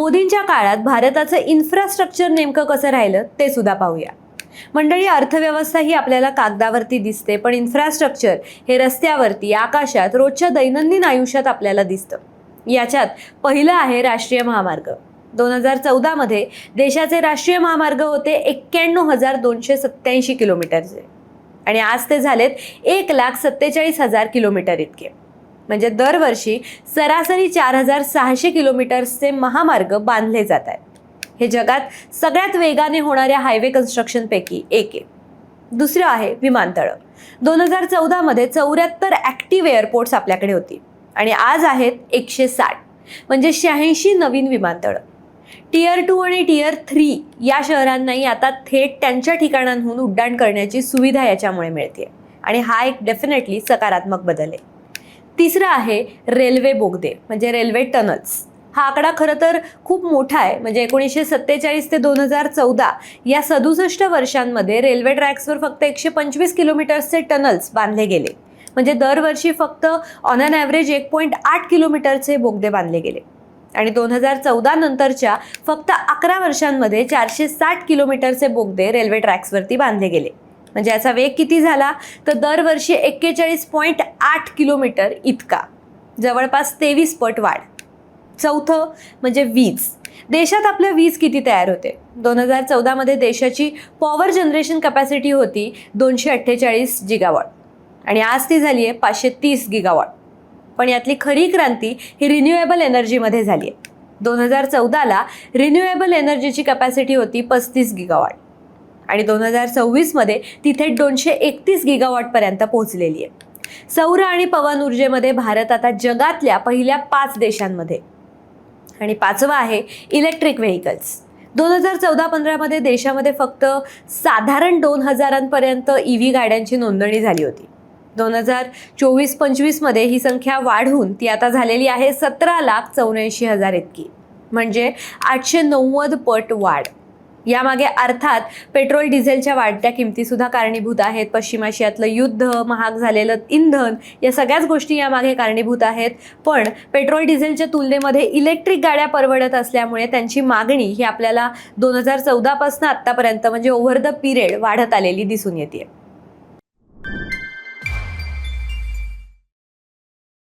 मोदींच्या काळात भारताचं इन्फ्रास्ट्रक्चर नेमकं कसं राहिलं ते सुद्धा पाहूया. मंडळी, अर्थव्यवस्था ही आपल्याला कागदावरती दिसते, पण इन्फ्रास्ट्रक्चर हे रस्त्यावरती, आकाशात, रोजच्या दैनंदिन आयुष्यात आपल्याला दिसतं. याच्यात पहिलं आहे राष्ट्रीय महामार्ग. 2014 मध्ये देशाचे राष्ट्रीय महामार्ग होते 91,287 किलोमीटरचे आणि आज ते झालेत 1,47,000 किलोमीटर इतके. म्हणजे दरवर्षी सरासरी 4,600 किलोमीटर्सचे महामार्ग बांधले जात आहेत. हे जगात सगळ्यात वेगाने होणाऱ्या हायवे कन्स्ट्रक्शनपैकी एक आहे. दुसरं आहे विमानतळं. 2014 मध्ये 74 ॲक्टिव्ह एअरपोर्ट्स आपल्याकडे होती आणि आज आहेत 160, म्हणजे 86 नवीन विमानतळं. टियर 2 आणि टियर 3 या शहरांनाही आता थेट त्यांच्या ठिकाणांहून उड्डाण करण्याची सुविधा याच्यामुळे मिळते आणि हा एक डेफिनेटली सकारात्मक बदल आहे. तिसरं आहे रेल्वे बोगदे, म्हणजे रेल्वे टनल्स. हा आकडा खरं तर खूप मोठा आहे. म्हणजे 1947 ते 2014 या 67 वर्षांमध्ये रेल्वे ट्रॅक्सवर फक्त 125 किलोमीटर्सचे टनल्स बांधले गेले. म्हणजे दरवर्षी फक्त ऑन ॲन ॲव्हरेज 1.8 किलोमीटरचे बोगदे बांधले गेले आणि 2014 नंतरच्या फक्त 11 वर्षांमध्ये 460 किलोमीटरचे बोगदे रेल्वे ट्रॅक्सवरती बांधले गेले. म्हणजे याचा वेग किती झाला तर दरवर्षी 41.8 किलोमीटर इतका, जवळपास 23 पट वाढ. चौथं म्हणजे वीज. देशात आपल्या वीज किती तयार होते? 2014 मध्ये देशाची पॉवर जनरेशन कॅपॅसिटी होती 248 गिगावॉट आणि आज ती झाली आहे 530 गिगावॉट. पण यातली खरी क्रांती ही रिन्युएबल एनर्जीमध्ये झाली आहे. 2014ला रिन्युएबल एनर्जीची कॅपॅसिटी होती 35 गिगावॉट आणि 2026 मध्ये ती थेट 231 गिगावॉटपर्यंत पोहोचलेली आहे. सौर आणि पवन ऊर्जेमध्ये भारत आता जगातल्या पहिल्या 5 देशांमध्ये. आणि पाचवं आहे इलेक्ट्रिक व्हेकल्स. 2014-15 मध्ये देशामध्ये फक्त साधारण 2,000पर्यंत EV गाड्यांची नोंदणी झाली होती. 2024-25 मध्ये ही संख्या वाढून ती आता झालेली आहे 17,84,000 इतकी, म्हणजे 890 पट वाढ. यामागे अर्थात पेट्रोल डिझेलच्या वाढत्या किमतीसुद्धा कारणीभूत आहेत. पश्चिम आशियातलं युद्ध, महाग झालेलं इंधन, या सगळ्याच गोष्टी यामागे कारणीभूत आहेत. पण पेट्रोल डिझेलच्या तुलनेमध्ये इलेक्ट्रिक गाड्या परवडत असल्यामुळे त्यांची मागणी ही आपल्याला 2014 पासून आत्तापर्यंत म्हणजे ओव्हर द पिरियड वाढत आलेली दिसून येते.